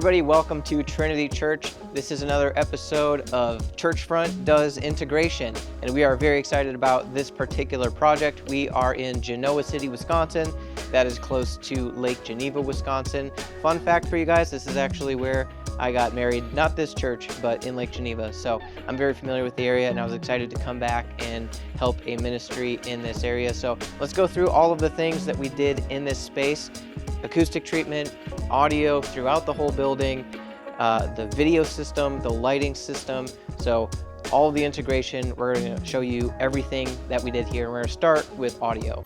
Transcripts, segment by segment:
everybody, welcome to Trinity Church. This is another episode of Churchfront Does Integration, and we are very excited about this particular project. We are in Genoa City, Wisconsin. That is close to Lake Geneva, Wisconsin. Fun fact for you guys, this is actually where I got married, not this church, but in Lake Geneva. So I'm very familiar with the area, and I was excited to come back and help a ministry in this area. So let's go through all of the things that we did in this space. Acoustic treatment, audio throughout the whole building, the video system, the lighting system. So all of the integration, we're going to show you everything that we did here. We're going to start with audio.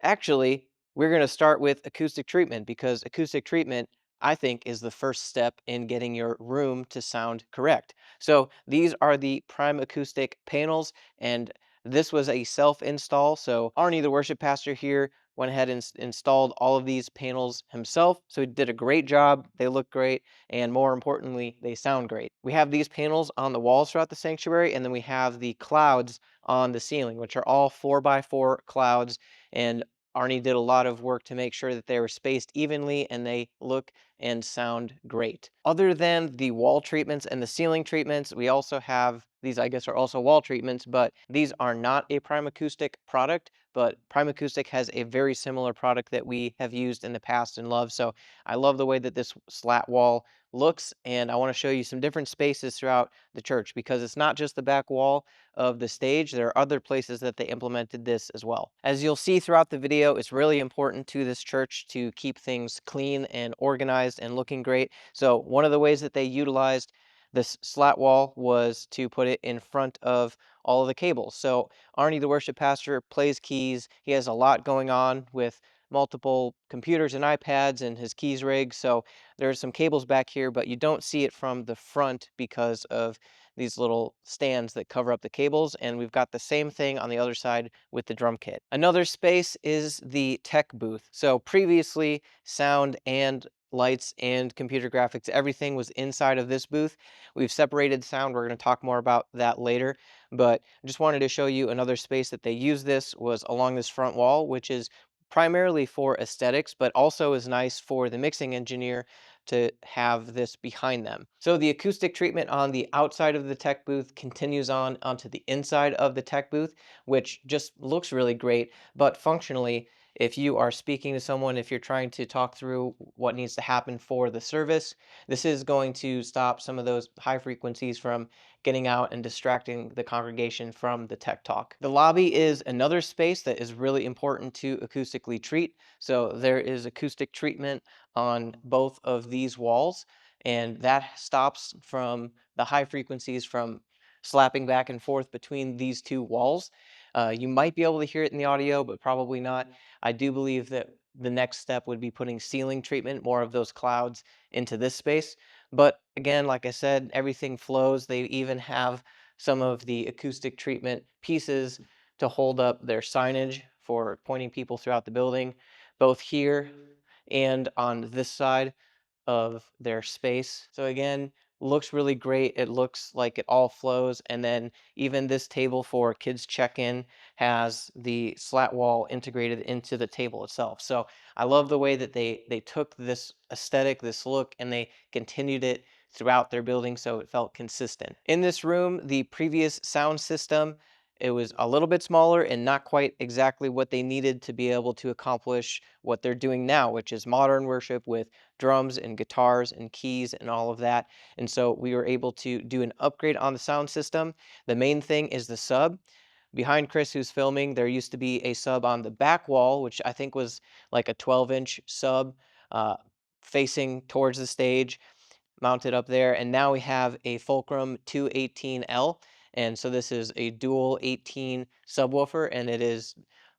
Actually, we're going to start with acoustic treatment because acoustic treatment, I think, is the first step in getting your room to sound correct. So these are the Prime Acoustic panels, and this was a self-install. So Arnie, the worship pastor here, went ahead and installed all of these panels himself. So he did a great job. They look great. And more importantly, they sound great. We have these panels on the walls throughout the sanctuary. And then we have the clouds on the ceiling, which are all 4x4 clouds. And Arnie did a lot of work to make sure that they were spaced evenly and they look and sound great. Other than the wall treatments and the ceiling treatments, we also have these, I guess, are also wall treatments, but these are not a Prime Acoustic product, but Prime Acoustic has a very similar product that we have used in the past and love. So I love the way that this slat wall looks, and I want to show you some different spaces throughout the church because it's not just the back wall of the stage. There are other places that they implemented this as well. As you'll see throughout the video, it's really important to this church to keep things clean and organized and looking great. So one of the ways that they utilized this slat wall was to put it in front of all of the cables. So Arnie, the worship pastor, plays keys. He has a lot going on with multiple computers and iPads and his keys rig. So there's some cables back here, but you don't see it from the front because of these little stands that cover up the cables. And we've got the same thing on the other side with the drum kit. Another space is the tech booth. So previously, sound and lights and computer graphics, everything was inside of this booth. We've separated sound. We're going to talk more about that later, but I just wanted to show you another space that they use. This was along this front wall, which is primarily for aesthetics, but also is nice for the mixing engineer to have this behind them. So the acoustic treatment on the outside of the tech booth continues on onto the inside of the tech booth, which just looks really great, but functionally, if you are speaking to someone, if you're trying to talk through what needs to happen for the service, this is going to stop some of those high frequencies from getting out and distracting the congregation from the tech talk. The lobby is another space that is really important to acoustically treat. So there is acoustic treatment on both of these walls, and that stops from the high frequencies from slapping back and forth between these two walls. You might be able to hear it in the audio, but probably not. I do believe that the next step would be putting ceiling treatment, more of those clouds, into this space. But again, like I said, everything flows. They even have some of the acoustic treatment pieces to hold up their signage for pointing people throughout the building, both here and on this side of their space. So again, looks really great. It looks like it all flows. And then even this table for kids check-in has the slat wall integrated into the table itself. So I love the way that they took this aesthetic, this look, and they continued it throughout their building so it felt consistent. In this room, the previous sound system, it was a little bit smaller and not quite exactly what they needed to be able to accomplish what they're doing now, which is modern worship with drums and guitars and keys and all of that. And so we were able to do an upgrade on the sound system. The main thing is the sub. Behind Chris, who's filming, there used to be a sub on the back wall, which I think was like a 12-inch sub facing towards the stage, mounted up there. And now we have a Fulcrum 218L. And so this is a dual 18 subwoofer, and it is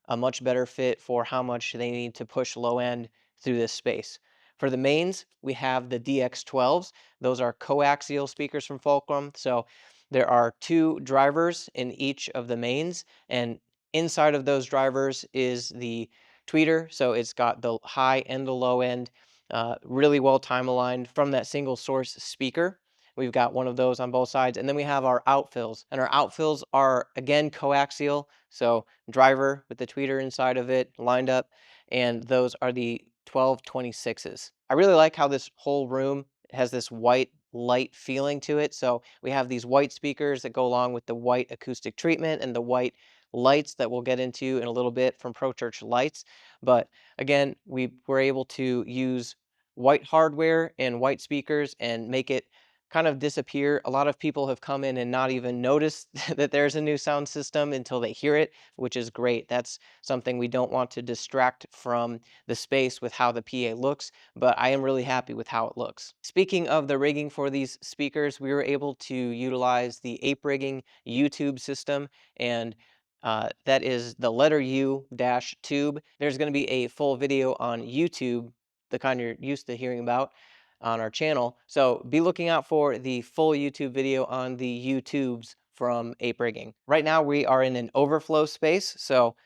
a much better fit for how much they need to push low end through this space. For the mains, we have the DX12s. Those are coaxial speakers from Fulcrum. So there are two drivers in each of the mains, and inside of those drivers is the tweeter. So it's got the high and the low end really well time aligned from that single source speaker. We've got one of those on both sides. And then we have our outfills. And our outfills are, again, coaxial. So driver with the tweeter inside of it lined up. And those are the 1226s. I really like how this whole room has this white light feeling to it. So we have these white speakers that go along with the white acoustic treatment and the white lights that we'll get into in a little bit from ProChurch Lights. But again, we were able to use white hardware and white speakers and make it kind of disappear. A lot of people have come in and not even noticed that there's a new sound system until they hear it, which is great. That's something we don't want to distract from the space with how the PA looks, but I am really happy with how it looks. Speaking of the rigging for these speakers, we were able to utilize the ape rigging YouTube system, and that is the letter U dash tube. There's going to be a full video on YouTube, the kind you're used to hearing about on our channel. So be looking out for the full YouTube video on the YouTubes from ape rigging. Right now we are in an overflow space. So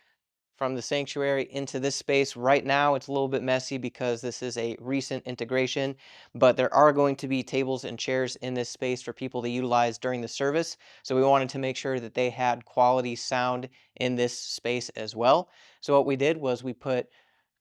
from the sanctuary into this space. Right now, it's a little bit messy because this is a recent integration, but there are going to be tables and chairs in this space for people to utilize during the service. So we wanted to make sure that they had quality sound in this space as well. So what we did was we put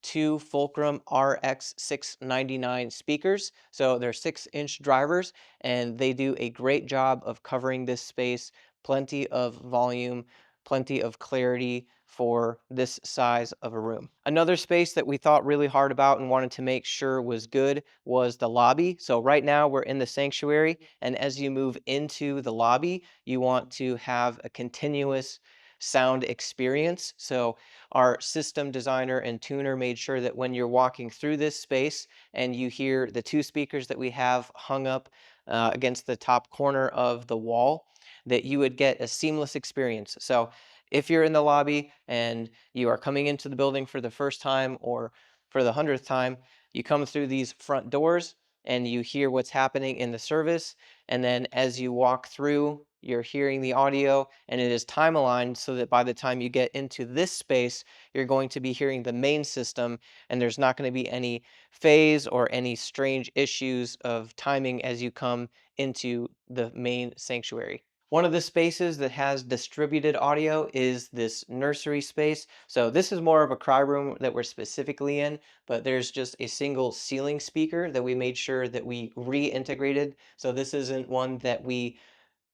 two Fulcrum RX 699 speakers. So they're 6-inch drivers, and they do a great job of covering this space, plenty of volume, plenty of clarity for this size of a room. Another space that we thought really hard about and wanted to make sure was good was the lobby. So right now we're in the sanctuary, and as you move into the lobby, you want to have a continuous sound experience. So our system designer and tuner made sure that when you're walking through this space and you hear the two speakers that we have hung up against the top corner of the wall, that you would get a seamless experience. So if you're in the lobby and you are coming into the building for the first time or for the 100th time, you come through these front doors and you hear what's happening in the service. And then as you walk through, you're hearing the audio, and it is time aligned so that by the time you get into this space, you're going to be hearing the main system, and there's not going to be any phase or any strange issues of timing as you come into the main sanctuary. One of the spaces that has distributed audio is this nursery space. So this is more of a cry room that we're specifically in, but there's just a single ceiling speaker that we made sure that we reintegrated. So this isn't one that we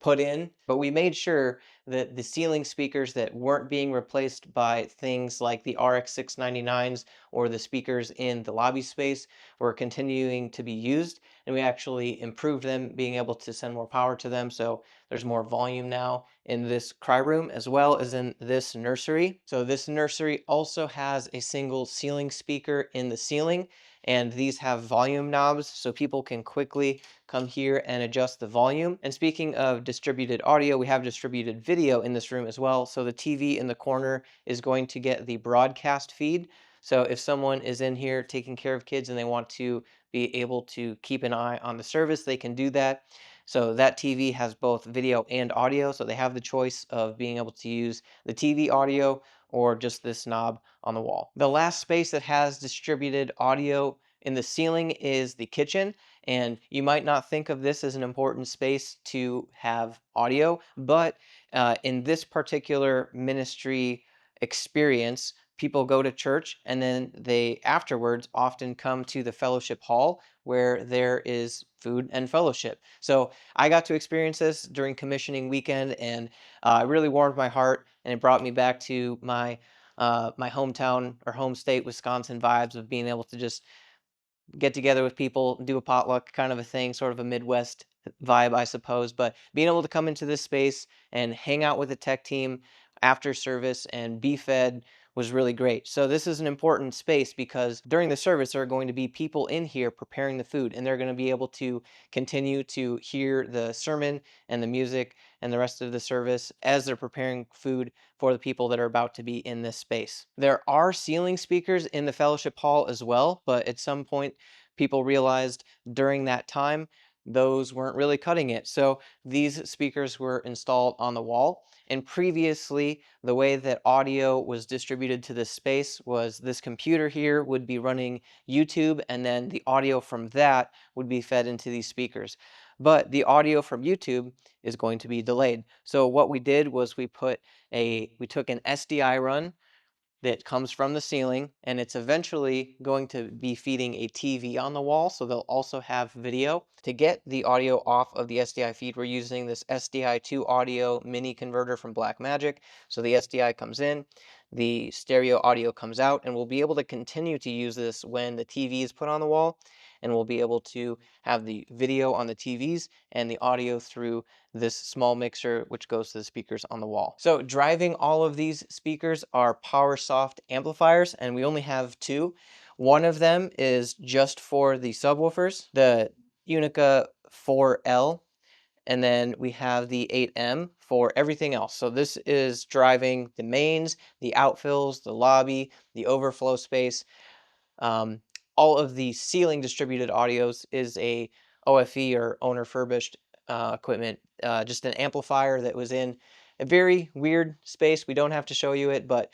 put in, but we made sure that the ceiling speakers that weren't being replaced by things like the RX 699s or the speakers in the lobby space were continuing to be used, and we actually improved them, being able to send more power to them. So there's more volume now in this cry room as well as in this nursery. So this nursery also has a single ceiling speaker in the ceiling, and these have volume knobs so people can quickly come here and adjust the volume. And speaking of distributed audio, we have distributed video in this room as well. So the TV in the corner is going to get the broadcast feed. So if someone is in here taking care of kids and they want to be able to keep an eye on the service, they can do that. So that TV has both video and audio, so they have the choice of being able to use the TV audio or just this knob on the wall. The last space that has distributed audio in the ceiling is the kitchen, and you might not think of this as an important space to have audio, but in this particular ministry experience, people go to church and then they afterwards often come to the fellowship hall where there is food and fellowship. So I got to experience this during commissioning weekend, and it really warmed my heart, and it brought me back to my my hometown or home state, Wisconsin vibes of being able to just get together with people, do a potluck kind of a thing, sort of a Midwest vibe, I suppose. But being able to come into this space and hang out with the tech team after service and be fed was really great. So this is an important space because during the service, there are going to be people in here preparing the food, and they're going to be able to continue to hear the sermon and the music and the rest of the service as they're preparing food for the people that are about to be in this space. There are ceiling speakers in the fellowship hall as well, but at some point people realized during that time those weren't really cutting it. So these speakers were installed on the wall. And previously, the way that audio was distributed to this space was this computer here would be running YouTube, and then the audio from that would be fed into these speakers. But the audio from YouTube is going to be delayed. So what we did was we took an SDI run that comes from the ceiling, and it's eventually going to be feeding a TV on the wall, so they'll also have video. To get the audio off of the SDI feed, we're using this SDI to audio mini converter from Blackmagic. So the SDI comes in, the stereo audio comes out, and we'll be able to continue to use this when the TV is put on the wall, and we'll be able to have the video on the TVs and the audio through this small mixer, which goes to the speakers on the wall. So driving all of these speakers are Powersoft amplifiers, and we only have two. One of them is just for the subwoofers, the Unica 4L, and then we have the ATEM for everything else. So this is driving the mains, the outfills, the lobby, the overflow space. All of the ceiling distributed audios is a OFE or owner furbished equipment, just an amplifier that was in a very weird space. We don't have to show you it, but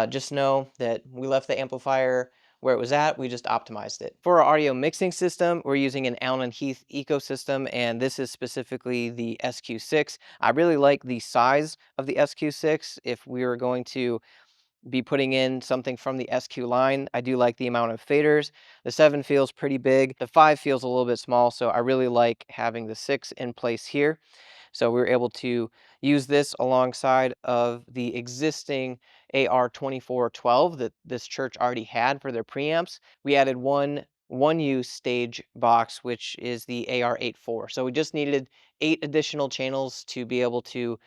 just know that we left the amplifier where it was at. We just optimized it. For our audio mixing system, we're using an Allen & Heath ecosystem, and this is specifically the SQ6. I really like the size of the SQ6. If we were going to be putting in something from the SQ line, I do like the amount of faders. The 7 feels pretty big. The 5 feels a little bit small, so I really like having the 6 in place here. So we were able to use this alongside of the existing AR2412 that this church already had for their preamps. We added one use stage box, which is the AR84. So we just needed 8 additional channels to be able to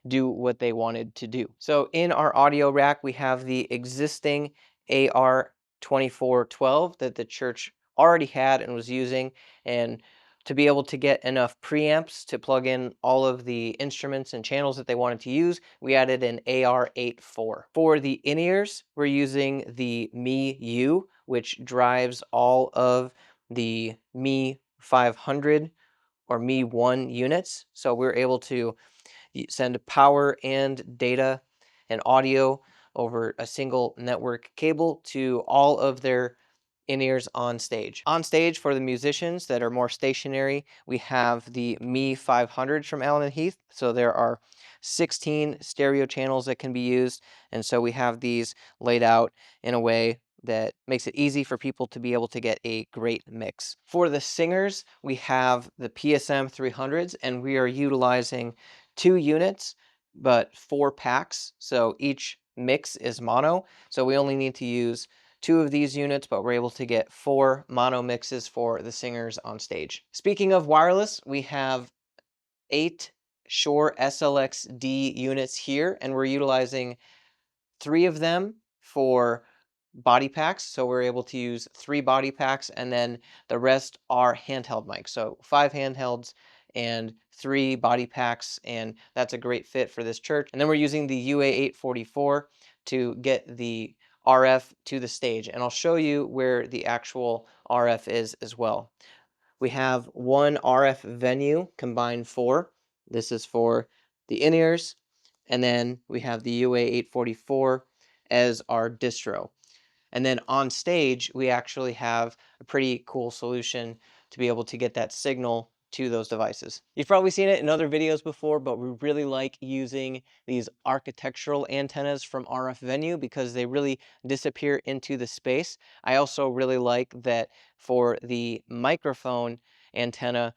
do what they wanted to do. So in our audio rack, we have the existing AR2412 that the church already had and was using, and to be able to get enough preamps to plug in all of the instruments and channels that they wanted to use, we added an AR84. For the in-ears, we're using the Mi U, which drives all of the Mi 500 or Mi 1 units. So we're able to send power and data and audio over a single network cable to all of their in-ears on stage. On stage, for the musicians that are more stationary, we have the Mi 500s from Allen & Heath. So there are 16 stereo channels that can be used, and so we have these laid out in a way that makes it easy for people to be able to get a great mix. For the singers, we have the PSM 300s, and we are utilizing 2 units, but 4 packs. So each mix is mono. So we only need to use 2 of these units, but we're able to get 4 mono mixes for the singers on stage. Speaking of wireless, we have 8 Shure SLXD units here, and we're utilizing 3 of them for body packs. So we're able to use 3 body packs, and then the rest are handheld mics. So 5 handhelds and 3 body packs, and that's a great fit for this church. And then we're using the UA844 to get the RF to the stage, and I'll show you where the actual RF is as well. We have one RF venue combined 4. This is for the in-ears, and then we have the UA844 as our distro. And then on stage, we actually have a pretty cool solution to be able to get that signal to those devices. You've probably seen it in other videos before, but we really like using these architectural antennas from RF Venue because they really disappear into the space. I also really like that for the microphone antenna,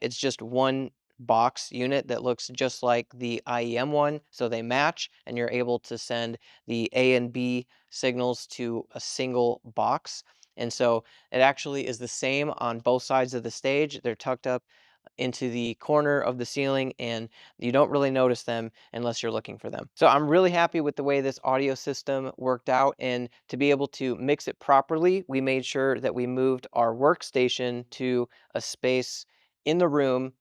it's just one box unit that looks just like the IEM one, so they match, and you're able to send the A and B signals to a single box. And so it actually is the same on both sides of the stage. They're tucked up into the corner of the ceiling, and you don't really notice them unless you're looking for them. So I'm really happy with the way this audio system worked out, and to be able to mix it properly, we made sure that we moved our workstation to a space in the room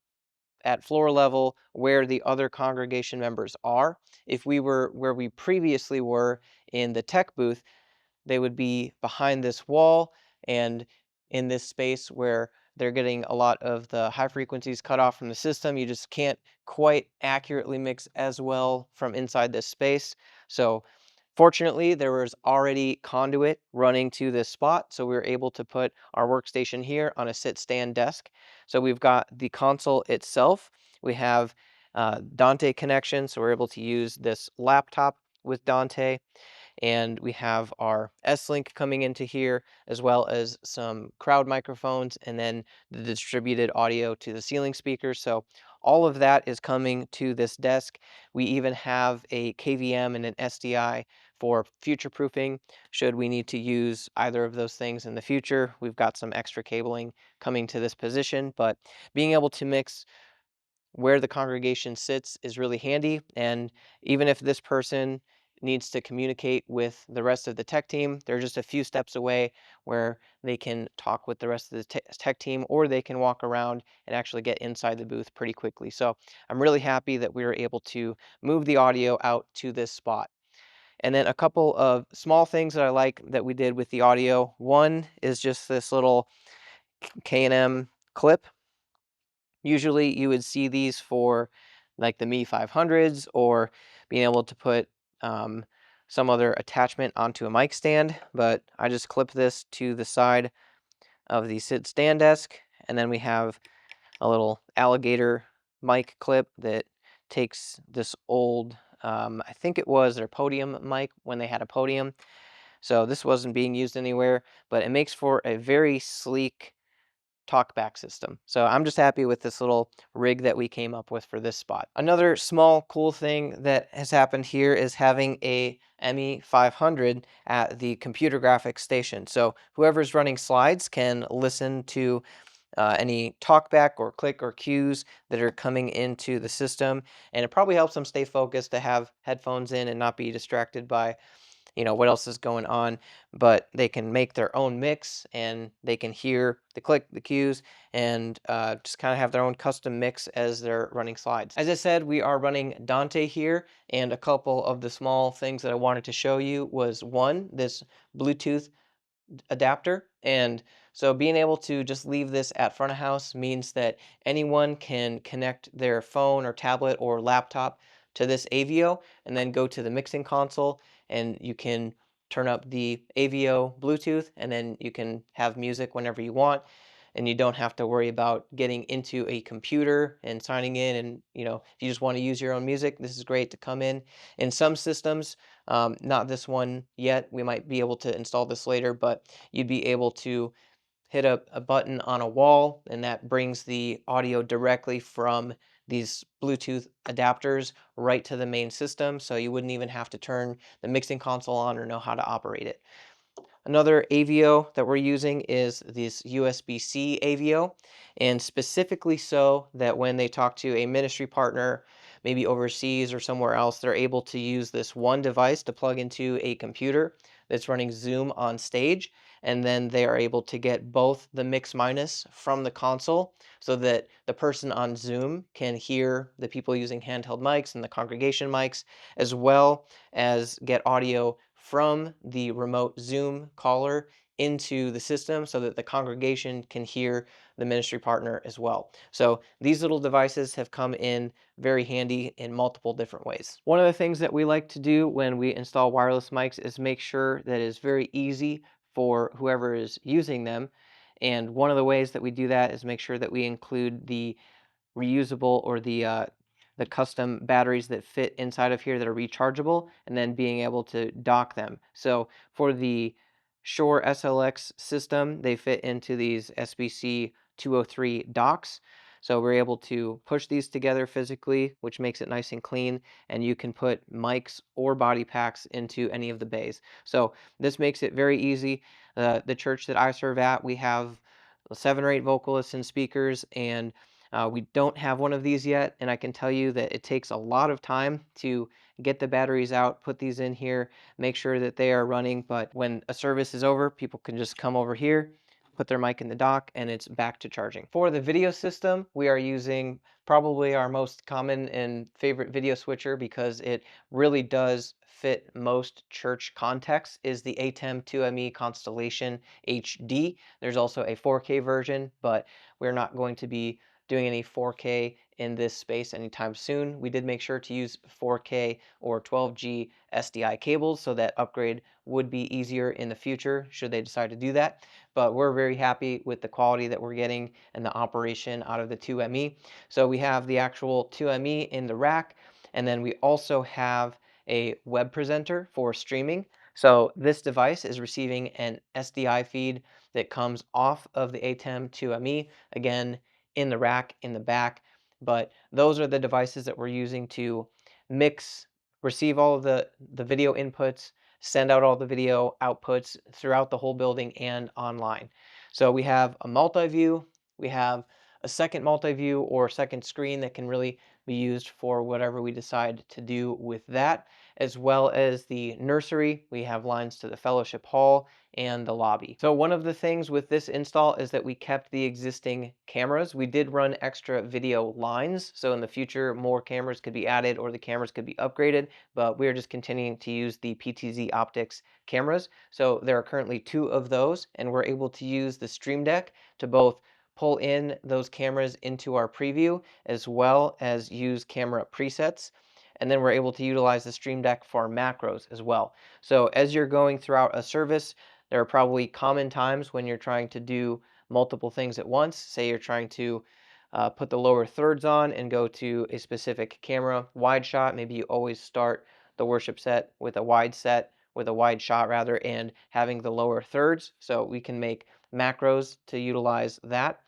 at floor level where the other congregation members are. If we were where we previously were in the tech booth, they would be behind this wall and in this space where they're getting a lot of the high frequencies cut off from the system. You just can't quite accurately mix as well from inside this space. So fortunately, there was already conduit running to this spot, so we were able to put our workstation here on a sit-stand desk. So we've got the console itself. We have Dante connection, so we're able to use this laptop with Dante. and we have our S-Link coming into here, as well as some crowd microphones, and then the distributed audio to the ceiling speakers. So all of that is coming to this desk. We even have a KVM and an SDI for future proofing. Should we need to use either of those things in the future, we've got some extra cabling coming to this position, but being able to mix where the congregation sits is really handy. And even if this person needs to communicate with the rest of the tech team, they're just a few steps away where they can talk with the rest of the tech team, or they can walk around and actually get inside the booth pretty quickly. So I'm really happy that we were able to move the audio out to this spot. And then a couple of small things that I like that we did with the audio. One is just this little K&M clip. Usually you would see these for like the Mi 500s, or being able to put some other attachment onto a mic stand, but I just clip this to the side of the sit stand desk, and then we have a little alligator mic clip that takes this old, I think it was their podium mic when they had a podium. So this wasn't being used anywhere, but it makes for a very sleek Talkback system. So I'm just happy with this little rig that we came up with for this spot. Another small cool thing that has happened here is having a ME 500 at the computer graphics station. So whoever's running slides can listen to any talkback or click or cues that are coming into the system, and it probably helps them stay focused to have headphones in and not be distracted by what else is going on. But they can make their own mix, and they can hear the click, the cues, and just kind of have their own custom mix as they're running slides. As I said, we are running Dante here, and a couple of the small things that I wanted to show you was, one, this Bluetooth adapter. And so being able to just leave this at front of house means that anyone can connect their phone or tablet or laptop to this AVIO, and then go to the mixing console, and you can turn up the AVIO Bluetooth, and then you can have music whenever you want, and you don't have to worry about getting into a computer and signing in. And if you just want to use your own music, this is great to come in some systems. Not this one yet. We might be able to install this later, but you'd be able to hit a button on a wall, and that brings the audio directly from these Bluetooth adapters right to the main system, so you wouldn't even have to turn the mixing console on or know how to operate it. Another AVIO that we're using is this USB-C AVIO, and specifically so that when they talk to a ministry partner, maybe overseas or somewhere else, they're able to use this one device to plug into a computer that's running Zoom on stage, and then they are able to get both the mix minus from the console, so that the person on Zoom can hear the people using handheld mics and the congregation mics, as well as get audio from the remote Zoom caller into the system, so that the congregation can hear the ministry partner as well. So these little devices have come in very handy in multiple different ways. One of the things that we like to do when we install wireless mics is make sure that it's very easy for whoever is using them. And one of the ways that we do that is make sure that we include the reusable, or the custom batteries that fit inside of here that are rechargeable, and then being able to dock them. So for the Shure SLX system, they fit into these SBC 203 docks. So we're able to push these together physically, which makes it nice and clean, and you can put mics or body packs into any of the bays. So this makes it very easy. The church that I serve at, we have 7 or 8 vocalists and speakers, and we don't have one of these yet, and I can tell you that it takes a lot of time to get the batteries out, put these in here, make sure that they are running. But when a service is over, people can just come over here, put their mic in the dock, and it's back to charging. For the video system, we are using probably our most common and favorite video switcher, because it really does fit most church contexts, is the ATEM 2ME Constellation HD. There's also a 4K version, but we're not going to be doing any 4K in this space anytime soon. We did make sure to use 4K or 12G SDI cables, so that upgrade would be easier in the future should they decide to do that. But we're very happy with the quality that we're getting and the operation out of the 2ME. So we have the actual 2ME in the rack, and then we also have a web presenter for streaming. So this device is receiving an SDI feed that comes off of the ATEM to me, again, in the rack in the back. But those are the devices that we're using to mix, receive all of the video inputs, send out all the video outputs throughout the whole building and online. So we have a multi-view, we have a second multi-view or second screen that can really be used for whatever we decide to do with that, as well as the nursery. We have lines to the fellowship hall and the lobby. So one of the things with this install is that we kept the existing cameras. We did run extra video lines, so in the future more cameras could be added or the cameras could be upgraded, but we're just continuing to use the PTZ Optics cameras. So there are currently 2 of those, and we're able to use the Stream Deck to both pull in those cameras into our preview as well as use camera presets. And then we're able to utilize the Stream Deck for macros as well. So as you're going throughout a service, there are probably common times when you're trying to do multiple things at once. Say you're trying to put the lower thirds on and go to a specific camera wide shot. Maybe you always start the worship set with a wide shot rather, and having the lower thirds. So we can make macros to utilize that.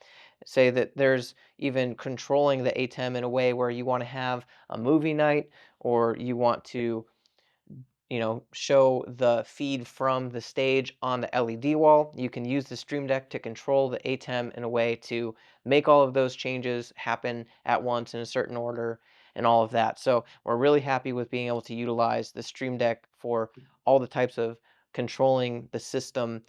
Say that there's even controlling the ATEM in a way where you want to have a movie night, or you want to, show the feed from the stage on the LED wall. You can use the Stream Deck to control the ATEM in a way to make all of those changes happen at once in a certain order and all of that. So we're really happy with being able to utilize the Stream Deck for all the types of controlling the system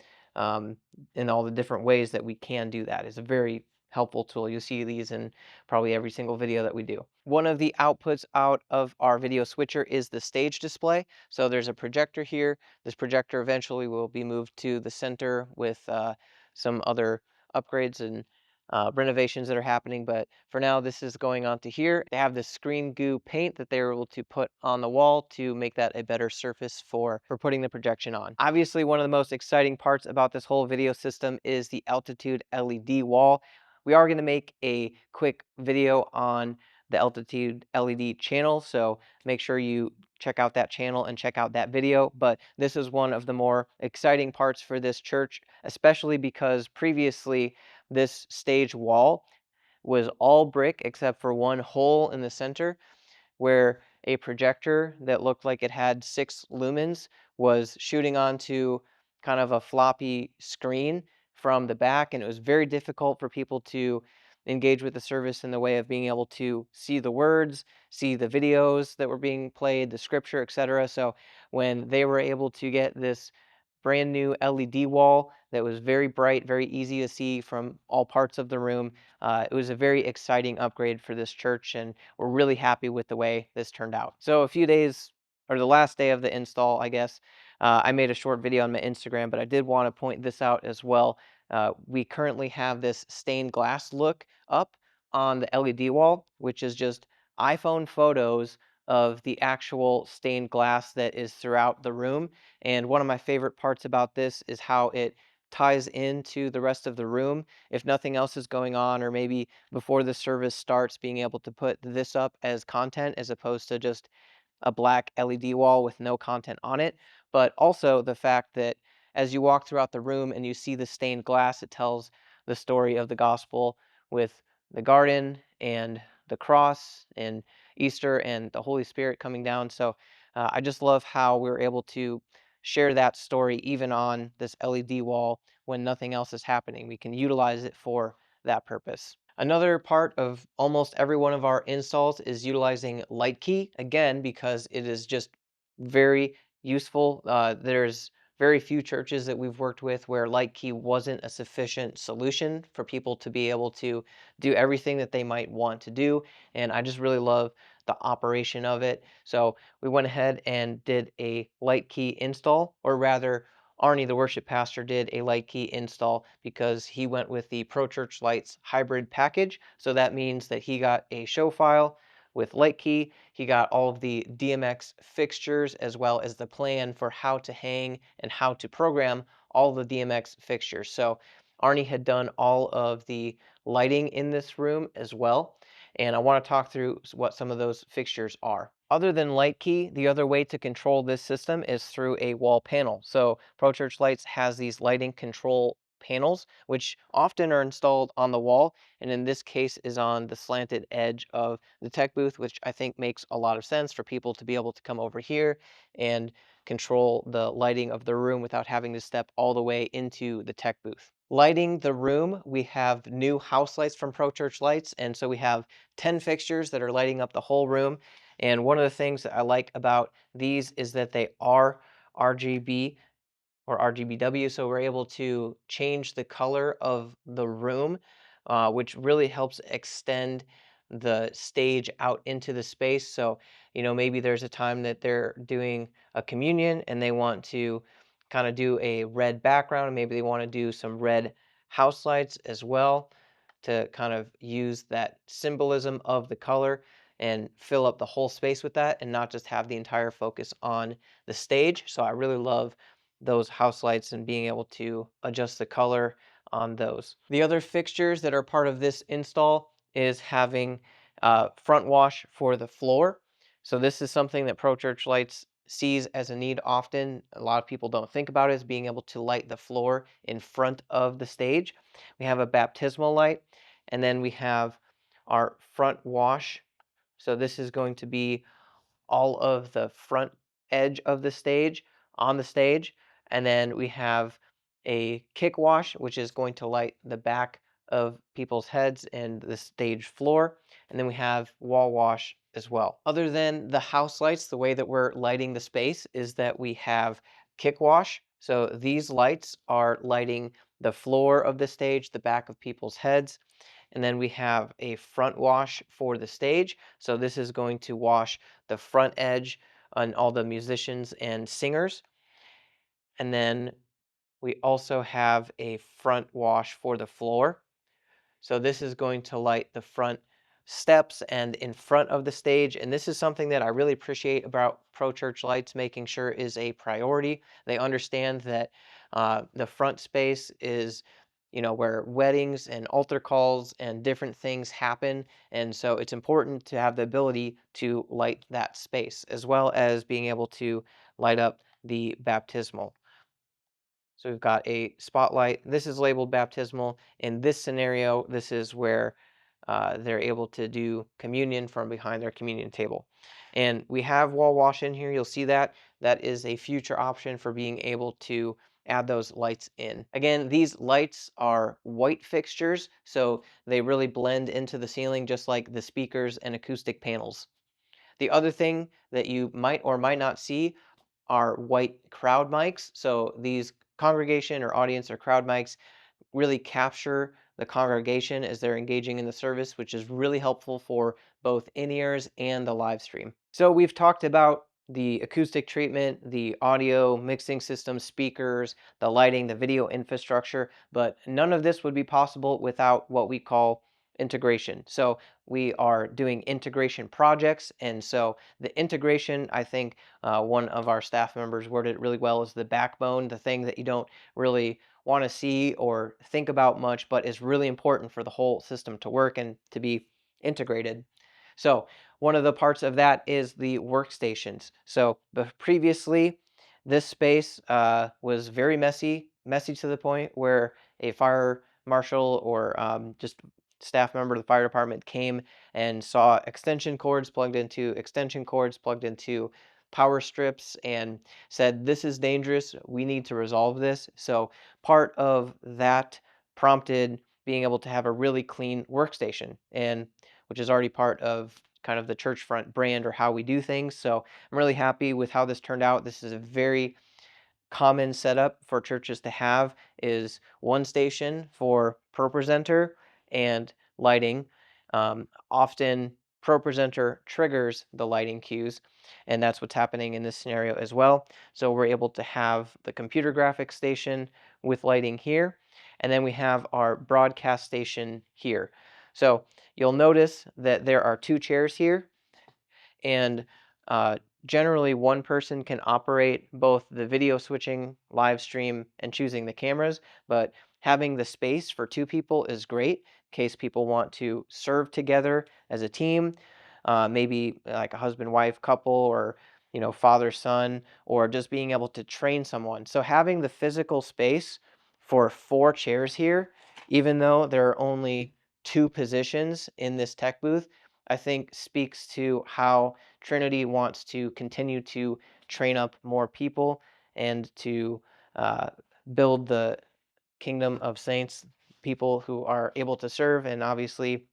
in all the different ways that we can do that. It's a very helpful tool. You'll see these in probably every single video that we do. One of the outputs out of our video switcher is the stage display. So there's a projector here. This projector eventually will be moved to the center with some other upgrades and renovations that are happening, but for now this is going on to here. They have this screen goo paint that they were able to put on the wall to make that a better surface for putting the projection on. Obviously, one of the most exciting parts about this whole video system is the altitude LED wall. We are going to make a quick video on the altitude LED channel, so make sure you check out that channel and check out that video. But this is one of the more exciting parts for this church, especially because previously this stage wall was all brick except for one hole in the center where a projector that looked like it had 6 lumens was shooting onto kind of a floppy screen from the back, and it was very difficult for people to engage with the service in the way of being able to see the words, see the videos that were being played, the scripture, etc. So when they were able to get this brand new LED wall that was very bright, very easy to see from all parts of the room, it was a very exciting upgrade for this church, and we're really happy with the way this turned out. So a few days, or the last day of the install, I guess, I made a short video on my Instagram, but I did want to point this out as well. We currently have this stained glass look up on the LED wall, which is just iPhone photos of the actual stained glass that is throughout the room. And one of my favorite parts about this is how it ties into the rest of the room. If nothing else is going on, or maybe before the service starts, being able to put this up as content as opposed to just a black LED wall with no content on it. But also the fact that as you walk throughout the room and you see the stained glass, it tells the story of the gospel with the garden and the cross and Easter and the Holy Spirit coming down. So I just love how we're able to share that story even on this LED wall when nothing else is happening. We can utilize it for that purpose. Another part of almost every one of our installs is utilizing LightKey, again, because it is just very useful. There's very few churches that we've worked with where LightKey wasn't a sufficient solution for people to be able to do everything that they might want to do, and I just really love the operation of it. So we went ahead and did a LightKey install, or rather Arnie, the worship pastor, did a LightKey install because he went with the Pro Church Lights hybrid package. So that means that he got a show file with LightKey. He got all of the DMX fixtures as well as the plan for how to hang and how to program all the DMX fixtures. So Arnie had done all of the lighting in this room as well, and I want to talk through what some of those fixtures are. Other than LightKey, the other way to control this system is through a wall panel. So ProChurch Lights has these lighting control panels, which often are installed on the wall, and in this case is on the slanted edge of the tech booth, which I think makes a lot of sense for people to be able to come over here and control the lighting of the room without having to step all the way into the tech booth. Lighting the room, we have new house lights from ProChurch Lights, and so we have 10 fixtures that are lighting up the whole room. And one of the things that I like about these is that they are RGB or RGBW, so we're able to change the color of the room, which really helps extend the stage out into the space. So, maybe there's a time that they're doing a communion and they want to kind of do a red background, and maybe they want to do some red house lights as well to kind of use that symbolism of the color and fill up the whole space with that and not just have the entire focus on the stage. So I really love those house lights and being able to adjust the color on those. The other fixtures that are part of this install is having front wash for the floor. So this is something that ProChurch Lights sees as a need often. A lot of people don't think about it as being able to light the floor in front of the stage. We have a baptismal light, and then we have our front wash. So this is going to be all of the front edge of the stage on the stage. And then we have a kick wash, which is going to light the back of people's heads and the stage floor. And then we have wall wash as well. Other than the house lights, the way that we're lighting the space is that we have kick wash. So these lights are lighting the floor of the stage, the back of people's heads. And then we have a front wash for the stage. So this is going to wash the front edge on all the musicians and singers. And then we also have a front wash for the floor. So this is going to light the front steps and in front of the stage. And this is something that I really appreciate about ProChurch Lights making sure is a priority. They understand that the front space is where weddings and altar calls and different things happen. And so it's important to have the ability to light that space as well as being able to light up the baptismal. So we've got a spotlight. This is labeled baptismal. In this scenario, this is where they're able to do communion from behind their communion table. And we have wall wash in here. You'll see that. That is a future option for being able to add those lights in. Again, these lights are white fixtures, so they really blend into the ceiling just like the speakers and acoustic panels. The other thing that you might or might not see are white crowd mics. So these congregation or audience or crowd mics really capture the congregation as they're engaging in the service, which is really helpful for both in-ears and the live stream. So we've talked about the acoustic treatment, the audio mixing system, speakers, the lighting, the video infrastructure, but none of this would be possible without what we call integration. So we are doing integration projects, and so the integration, I think one of our staff members worded it really well, is the backbone, the thing that you don't really want to see or think about much, but is really important for the whole system to work and to be integrated. So one of the parts of that is the workstations. So previously, this space was very messy to the point where a fire marshal or just staff member of the fire department came and saw extension cords plugged into power strips and said, "This is dangerous. We need to resolve this." So part of that prompted being able to have a really clean workstation, and which is already part of kind of the Churchfront brand or how we do things. So I'm really happy with how this turned out. This is a very common setup for churches to have, is one station for ProPresenter and lighting. Often ProPresenter triggers the lighting cues, and that's what's happening in this scenario as well. So we're able to have the computer graphics station with lighting here, and then we have our broadcast station here. So you'll notice that there are two chairs here, and generally one person can operate both the video switching, live stream, and choosing the cameras, but having the space for two people is great in case people want to serve together as a team. maybe like a husband-wife couple, or father-son, or just being able to train someone. So having the physical space for 4 chairs here, even though there are only 2 positions in this tech booth, I think speaks to how Trinity wants to continue to train up more people and to uh, build the kingdom of saints, people who are able to serve. And obviously,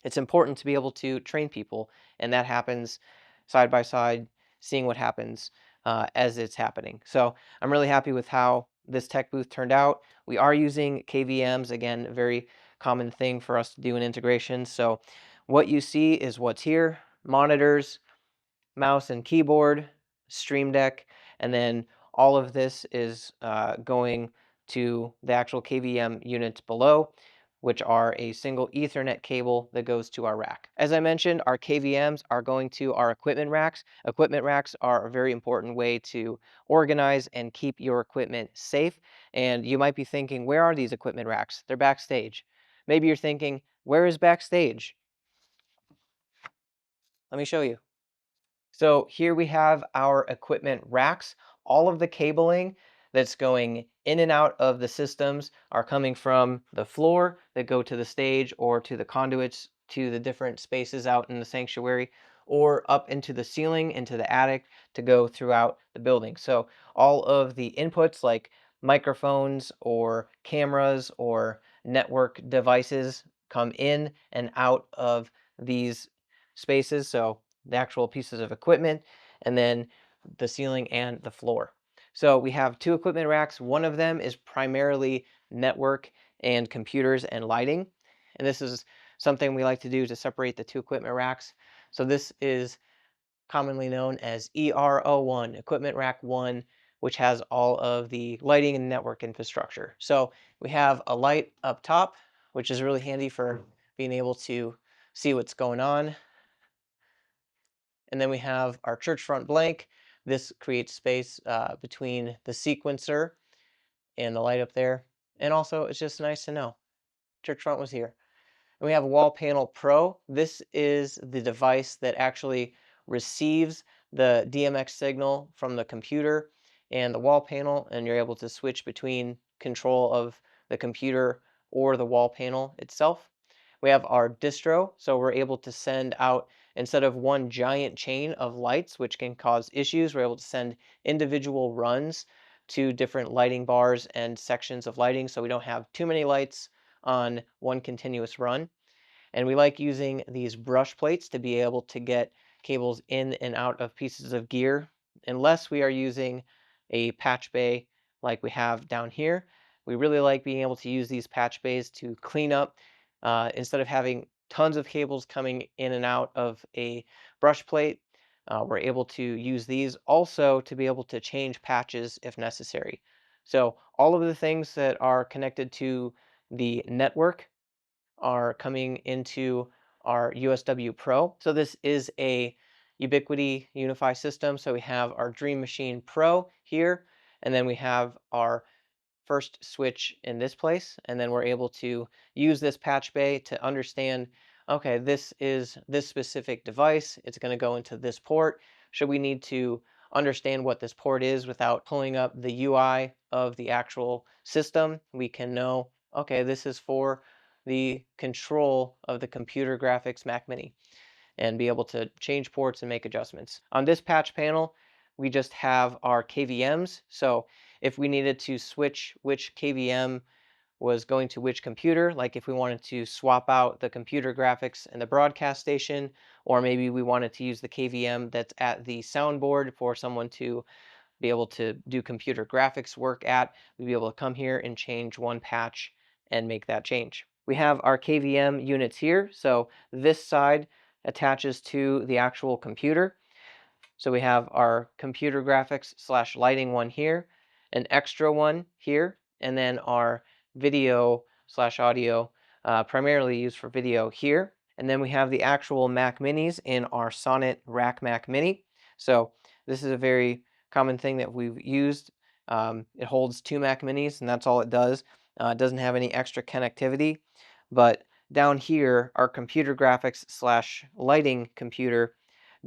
it's important to be able to train people, and that happens side by side, seeing what happens as it's happening. So I'm really happy with how this tech booth turned out. We are using KVMs, again, a very common thing for us to do in integration. So what you see is what's here: monitors, mouse and keyboard, Stream Deck, and then all of this is going to the actual KVM units below, which are a single Ethernet cable that goes to our rack. As I mentioned, our KVMs are going to our equipment racks. Equipment racks are a very important way to organize and keep your equipment safe. And you might be thinking, where are these equipment racks? They're backstage. Maybe you're thinking, where is backstage? Let me show you. So here we have our equipment racks. All of the cabling that's going in and out of the systems are coming from the floor that go to the stage, or to the conduits to the different spaces out in the sanctuary, or up into the ceiling, into the attic, to go throughout the building. So all of the inputs like microphones or cameras or network devices come in and out of these spaces. So the actual pieces of equipment, and then the ceiling and the floor. So we have 2 equipment racks. One of them is primarily network and computers and lighting. And this is something we like to do to separate the 2 equipment racks. So this is commonly known as ERO1, Equipment Rack 1, which has all of the lighting and network infrastructure. So we have a light up top, which is really handy for being able to see what's going on. And then we have our Churchfront blank. This creates space between the sequencer and the light up there. And also, it's just nice to know Churchfront was here. And we have Wall Panel Pro. This is the device that actually receives the DMX signal from the computer and the wall panel, and you're able to switch between control of the computer or the wall panel itself. We have our distro, so we're able to send out, instead of one giant chain of lights, which can cause issues, we're able to send individual runs to different lighting bars and sections of lighting, so we don't have too many lights on one continuous run. And we like using these brush plates to be able to get cables in and out of pieces of gear, unless we are using a patch bay like we have down here. We really like being able to use these patch bays to clean up, instead of having tons of cables coming in and out of a brush plate. We're able to use these also to be able to change patches if necessary. So all of the things that are connected to the network are coming into our USW Pro. So this is a Ubiquiti Unify system. So we have our Dream Machine Pro here, and then we have our first switch in this place, and then we're able to use this patch bay to understand, okay, this is this specific device, it's going to go into this port. Should we need to understand what this port is without pulling up the UI of the actual system, we can know, okay, this is for the control of the computer graphics Mac Mini, and be able to change ports and make adjustments. On this patch panel, we just have our KVMs. So if we needed to switch which KVM was going to which computer, like if we wanted to swap out the computer graphics and the broadcast station, or maybe we wanted to use the KVM that's at the soundboard for someone to be able to do computer graphics work at, we'd be able to come here and change one patch and make that change. We have our KVM units here. So this side attaches to the actual computer. So we have our computer graphics / lighting one here, an extra one here, and then our video / audio, primarily used for video here. And then we have the actual Mac Minis in our Sonnet Rack Mac Mini. So this is a very common thing that we've used. It holds 2 Mac Minis, and that's all it does. It doesn't have any extra connectivity, but down here, our computer graphics slash lighting computer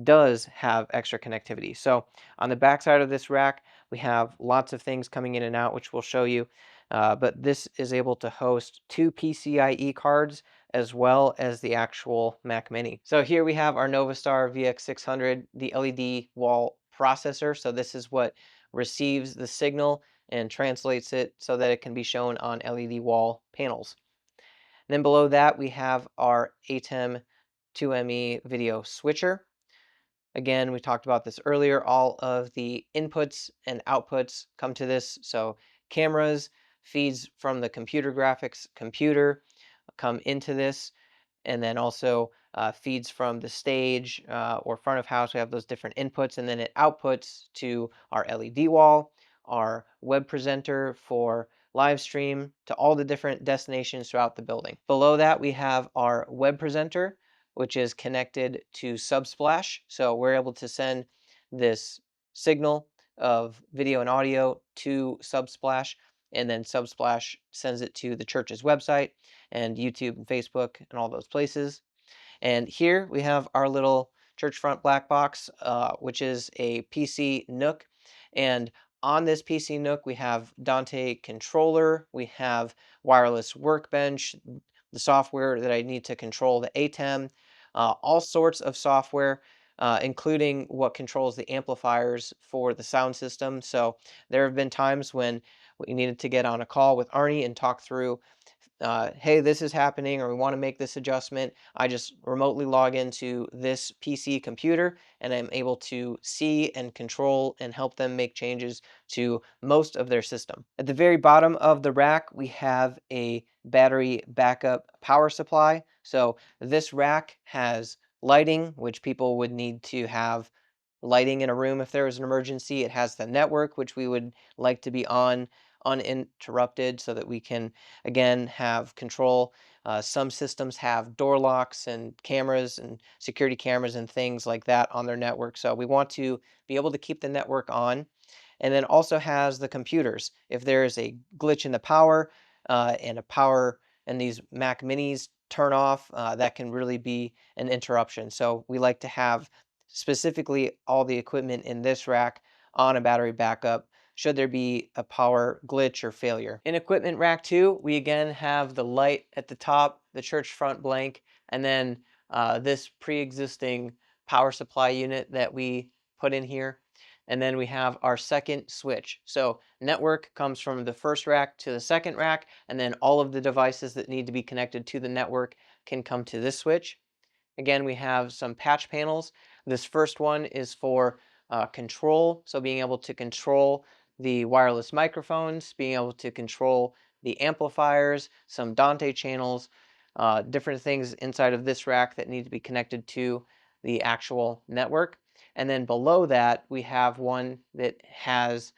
does have extra connectivity. So on the back side of this rack, we have lots of things coming in and out, which we'll show you. But this is able to host 2 PCIe cards as well as the actual Mac Mini. So here we have our Novastar VX600, the LED wall processor. So this is what receives the signal and translates it so that it can be shown on LED wall panels. And then below that, we have our ATEM 2ME video switcher. Again, we talked about this earlier. All of the inputs and outputs come to this. So cameras, feeds from the computer graphics computer come into this. And then also feeds from the stage or front of house. We have those different inputs, and then it outputs to our LED wall, our web presenter for live stream, to all the different destinations throughout the building. Below that, we have our web presenter, which is connected to Subsplash. So we're able to send this signal of video and audio to Subsplash, and then Subsplash sends it to the church's website and YouTube and Facebook and all those places. And here we have our little Churchfront black box, which is a PC NUC. And on this PC NUC, we have Dante controller, we have wireless workbench, the software that I need to control the ATEM, all sorts of software, including what controls the amplifiers for the sound system. So there have been times when we needed to get on a call with Arnie and talk through hey, this is happening, or we want to make this adjustment. I just remotely log into this PC computer and I'm able to see and control and help them make changes to most of their system. At the very bottom of the rack, we have a battery backup power supply. So this rack has lighting, which people would need to have lighting in a room if there was an emergency. It has the network, which we would like to be on uninterrupted so that we can, again, have control. Some systems have door locks and cameras and security cameras and things like that on their network. So we want to be able to keep the network on. And then also has the computers. If there is a glitch in the power and these Mac Minis turn off, that can really be an interruption. So we like to have specifically all the equipment in this rack on a battery backup should there be a power glitch or failure. In equipment rack 2, we again have the light at the top, the Churchfront blank, and then this pre-existing power supply unit that we put in here. And then we have our second switch. So network comes from the first rack to the second rack, and then all of the devices that need to be connected to the network can come to this switch. Again, we have some patch panels. This first one is for control, so being able to control the wireless microphones, being able to control the amplifiers, some Dante channels, different things inside of this rack that need to be connected to the actual network. And then below that, we have one that has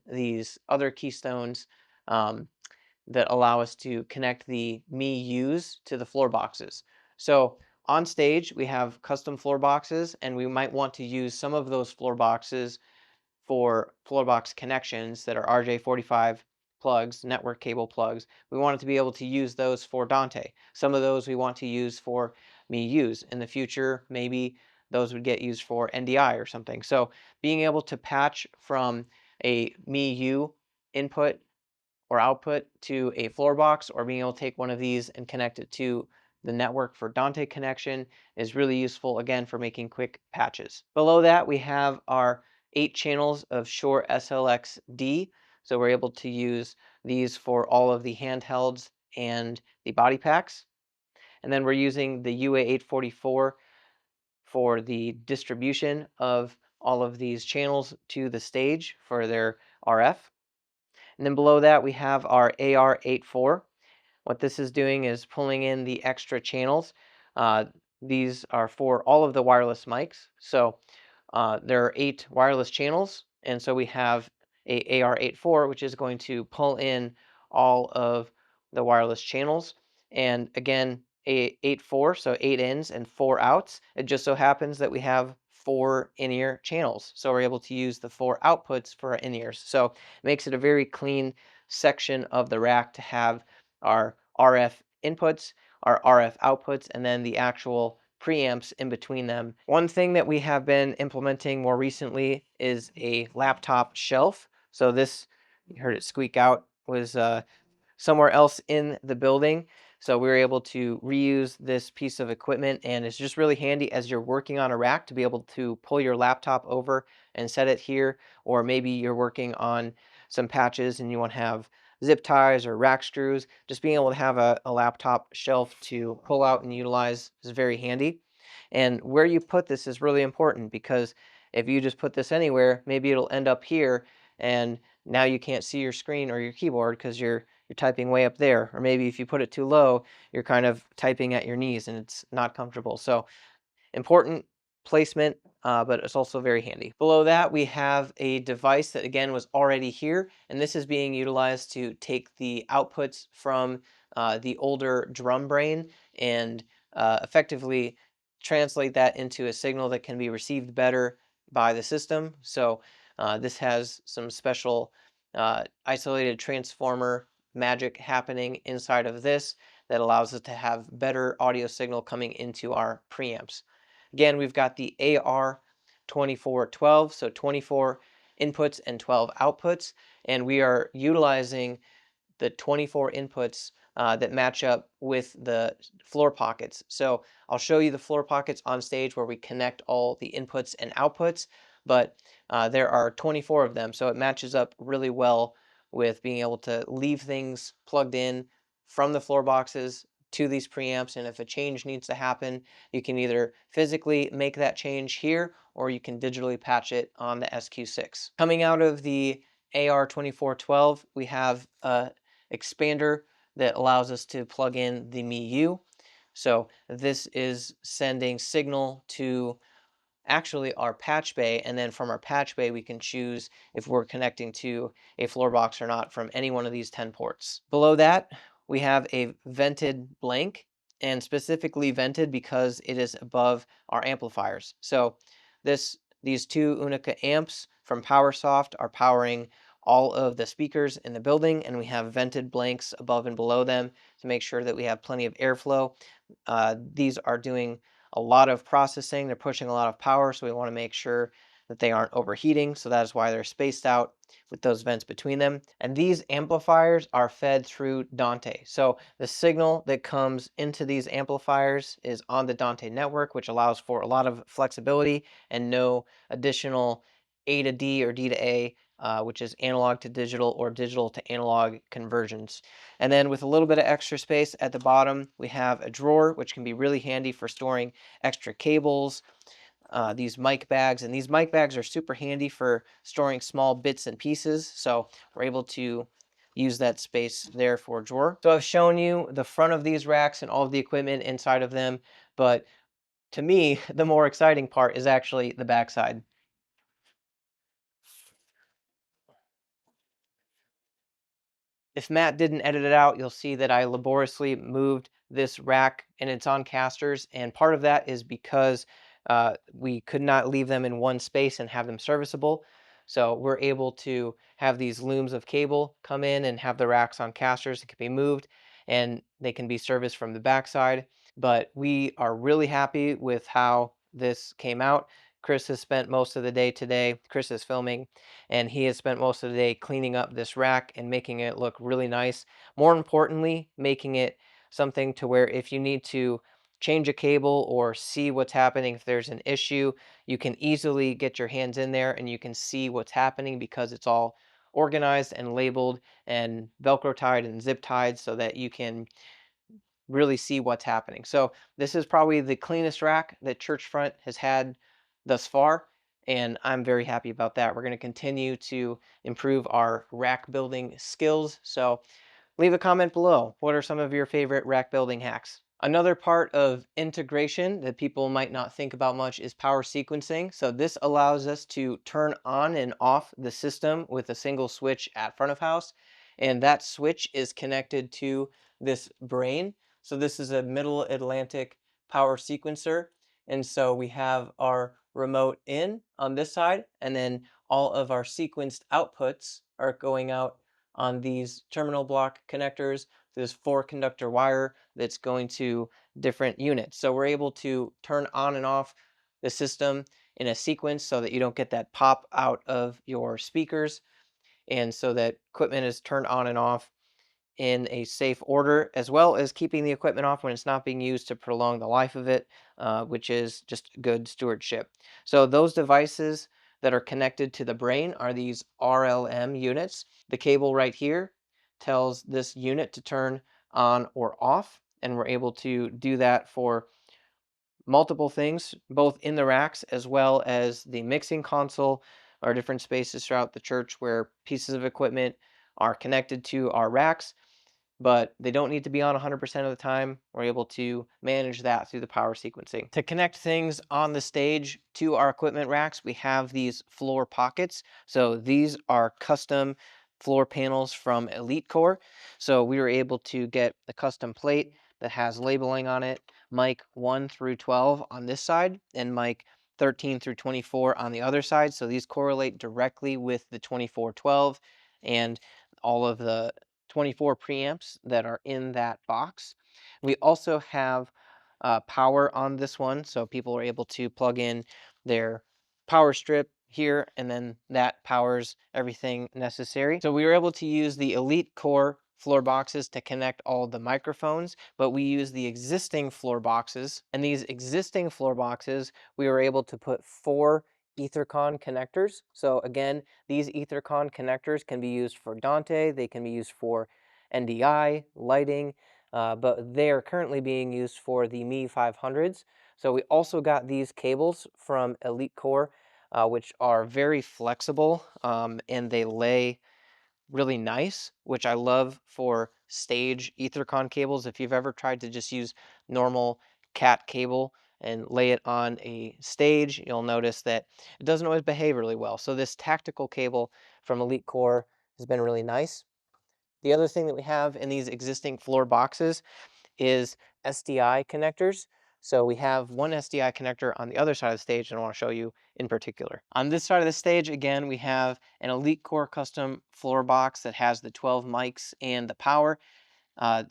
these other keystones that allow us to connect the MIUs to the floor boxes. So on stage, we have custom floor boxes, and we might want to use some of those floor boxes for floor box connections that are RJ45 plugs, network cable plugs. We want to be able to use those for Dante. Some of those we want to use for MIUs. In the future, maybe those would get used for NDI or something. So being able to patch from a MIU input or output to a floor box, or being able to take one of these and connect it to the network for Dante connection is really useful, again, for making quick patches. Below that, we have our 8 channels of Shure SLXD. So we're able to use these for all of the handhelds and the body packs. And then we're using the UA844 for the distribution of all of these channels to the stage for their RF. And then below that, we have our AR84. What this is doing is pulling in the extra channels. These are for all of the wireless mics. So there are 8 wireless channels, and so we have a AR84, which is going to pull in all of the wireless channels. And again, a 8-4, so 8 ins and 4 outs. It just so happens that we have 4 in-ear channels, so we're able to use the 4 outputs for our in-ears. So it makes it a very clean section of the rack to have our RF inputs, our RF outputs, and then the actual preamps in between them. One thing that we have been implementing more recently is a laptop shelf. So this, you heard it squeak out, was somewhere else in the building. So we were able to reuse this piece of equipment, and it's just really handy as you're working on a rack to be able to pull your laptop over and set it here, or maybe you're working on some patches and you want to have zip ties or rack screws. Just being able to have a laptop shelf to pull out and utilize is very handy. And where you put this is really important, because if you just put this anywhere, maybe it'll end up here, and now you can't see your screen or your keyboard because you're typing way up there. Or maybe if you put it too low, you're kind of typing at your knees and it's not comfortable. So important placement, but it's also very handy. Below that, we have a device that again was already here, and this is being utilized to take the outputs from the older drum brain and effectively translate that into a signal that can be received better by the system. So this has some special isolated transformer magic happening inside of this that allows us to have better audio signal coming into our preamps. Again, we've got the AR2412, so 24 inputs and 12 outputs, and we are utilizing the 24 inputs that match up with the floor pockets. So I'll show you the floor pockets on stage where we connect all the inputs and outputs, but there are 24 of them, so it matches up really well with being able to leave things plugged in from the floor boxes to these preamps, and if a change needs to happen, you can either physically make that change here, or you can digitally patch it on the SQ6. Coming out of the AR2412, we have a expander that allows us to plug in the MIU. So this is sending signal to actually our patch bay, and then from our patch bay we can choose if we're connecting to a floor box or not from any one of these 10 ports. Below that, we have a vented blank, and specifically vented because it is above our amplifiers. So these two Unica amps from Powersoft are powering all of the speakers in the building, and we have vented blanks above and below them to make sure that we have plenty of airflow. These are doing a lot of processing, they're pushing a lot of power, so we want to make sure that they aren't overheating, so that is why they're spaced out with those vents between them. And these amplifiers are fed through Dante. So the signal that comes into these amplifiers is on the Dante network, which allows for a lot of flexibility and no additional A to D or D to A, which is analog to digital or digital to analog conversions. And then with a little bit of extra space at the bottom, we have a drawer, which can be really handy for storing extra cables, these mic bags, and these mic bags are super handy for storing small bits and pieces, so we're able to use that space there for a drawer. So I've shown you the front of these racks and all of the equipment inside of them, but to me, the more exciting part is actually the backside. If Matt didn't edit it out, you'll see that I laboriously moved this rack and it's on casters, and part of that is because we could not leave them in one space and have them serviceable. So we're able to have these looms of cable come in and have the racks on casters that can be moved, and they can be serviced from the backside. But we are really happy with how this came out. Chris has spent most of the day today, Chris is filming, and he has spent most of the day cleaning up this rack and making it look really nice. More importantly, making it something to where if you need to change a cable or see what's happening, if there's an issue, you can easily get your hands in there and you can see what's happening because it's all organized and labeled and Velcro tied and zip tied so that you can really see what's happening. So this is probably the cleanest rack that Churchfront has had thus far, and I'm very happy about that. We're going to continue to improve our rack building skills. So leave a comment below. What are some of your favorite rack building hacks? Another part of integration that people might not think about much is power sequencing. So this allows us to turn on and off the system with a single switch at front of house. And that switch is connected to this brain. So this is a middle Atlantic power sequencer. And so we have our remote in on this side, and then all of our sequenced outputs are going out on these terminal block connectors this 4-conductor wire that's going to different units. So we're able to turn on and off the system in a sequence so that you don't get that pop out of your speakers, and so that equipment is turned on and off in a safe order, as well as keeping the equipment off when it's not being used to prolong the life of it, which is just good stewardship. So those devices that are connected to the brain are these RLM units. The cable right here tells this unit to turn on or off, and we're able to do that for multiple things, both in the racks as well as the mixing console, or different spaces throughout the church where pieces of equipment are connected to our racks, but they don't need to be on 100% of the time. We're able to manage that through the power sequencing. To connect things on the stage to our equipment racks, we have these floor pockets. So these are custom floor panels from EliteCore. So we were able to get a custom plate that has labeling on it, mic 1 through 12 on this side, and mic 13 through 24 on the other side. So these correlate directly with the 2412 and all of the 24 preamps that are in that box. We also have power on this one, so people are able to plug in their power strip here, and then that powers everything necessary. So we were able to use the EliteCore floor boxes to connect all the microphones, but we use the existing floor boxes, and these existing floor boxes, we were able to put 4 EtherCON connectors. So again, these EtherCON connectors can be used for Dante, they can be used for NDI, lighting, but they are currently being used for the Me 500s. So we also got these cables from EliteCore, which are very flexible, and they lay really nice, which I love for stage EtherCON cables. If you've ever tried to just use normal cat cable and lay it on a stage, you'll notice that it doesn't always behave really well. So this tactical cable from EliteCore has been really nice. The other thing that we have in these existing floor boxes is SDI connectors. So we have one SDI connector on the other side of the stage, and I want to show you in particular. On this side of the stage, again, we have an EliteCore custom floor box that has the 12 mics and the power.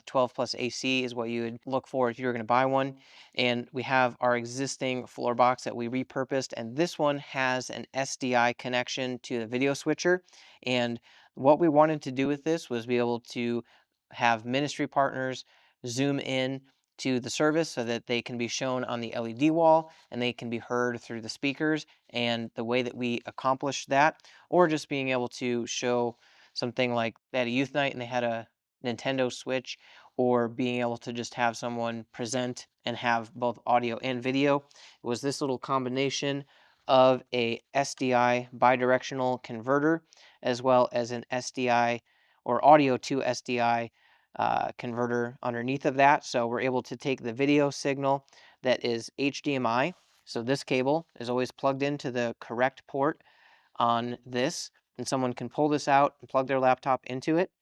12 plus AC is what you would look for if you were going to buy one. And we have our existing floor box that we repurposed, and this one has an SDI connection to the video switcher. And what we wanted to do with this was be able to have ministry partners zoom in to the service so that they can be shown on the LED wall and they can be heard through the speakers. And the way that we accomplished that, or just being able to show something like they had a youth night and they had a Nintendo Switch, or being able to just have someone present and have both audio and video, it was this little combination of a SDI bidirectional converter as well as an SDI or audio to SDI converter underneath of that. So we're able to take the video signal that is HDMI. So this cable is always plugged into the correct port on this, and someone can pull this out and plug their laptop into it.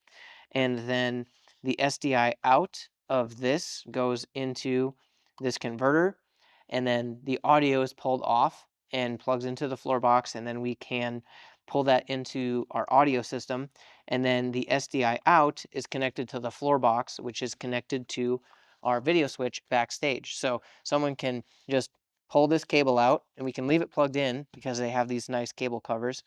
And then the SDI out of this goes into this converter, and then the audio is pulled off and plugs into the floor box, and then we can pull that into our audio system. And then the SDI out is connected to the floor box, which is connected to our video switch backstage. So someone can just pull this cable out, and we can leave it plugged in because they have these nice cable covers.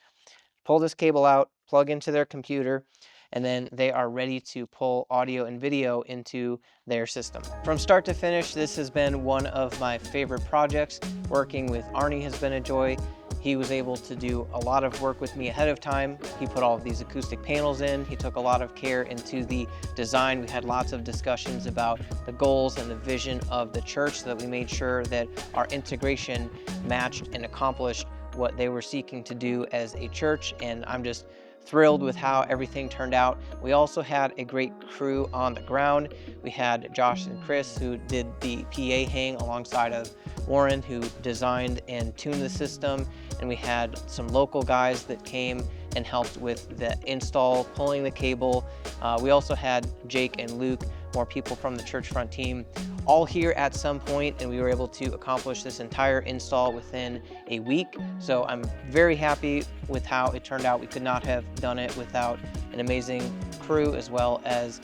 Pull this cable out, plug into their computer, and then they are ready to pull audio and video into their system. From start to finish, this has been one of my favorite projects. Working with Arnie has been a joy. He was able to do a lot of work with me ahead of time. He put all of these acoustic panels in. He took a lot of care into the design. We had lots of discussions about the goals and the vision of the church so that we made sure that our integration matched and accomplished what they were seeking to do as a church, and I'm just thrilled with how everything turned out. We also had a great crew on the ground. We had Josh and Chris, who did the PA hang alongside of Warren, who designed and tuned the system, and we had some local guys that came and helped with the install, pulling the cable. We also had Jake and Luke, more people from the Churchfront team, all here at some point, and we were able to accomplish this entire install within a week. So I'm very happy with how it turned out. We could not have done it without an amazing crew, as well as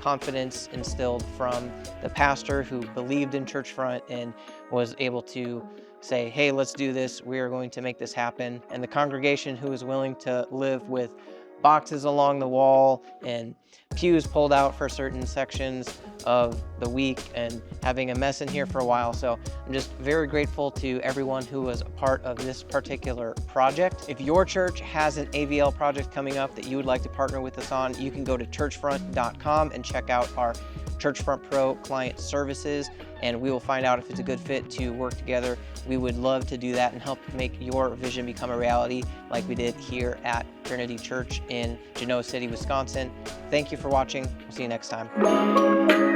confidence instilled from the pastor who believed in Churchfront and was able to say, hey, let's do this. We are going to make this happen. And the congregation who was willing to live with boxes along the wall and pews pulled out for certain sections of the week and having a mess in here for a while. So I'm just very grateful to everyone who was a part of this particular project. If your church has an AVL project coming up that you would like to partner with us on, you can go to churchfront.com and check out our Churchfront Pro client services, and we will find out if it's a good fit to work together. We would love to do that and help make your vision become a reality like we did here at Trinity Church in Genoa City, Wisconsin. Thank you for watching. We'll see you next time.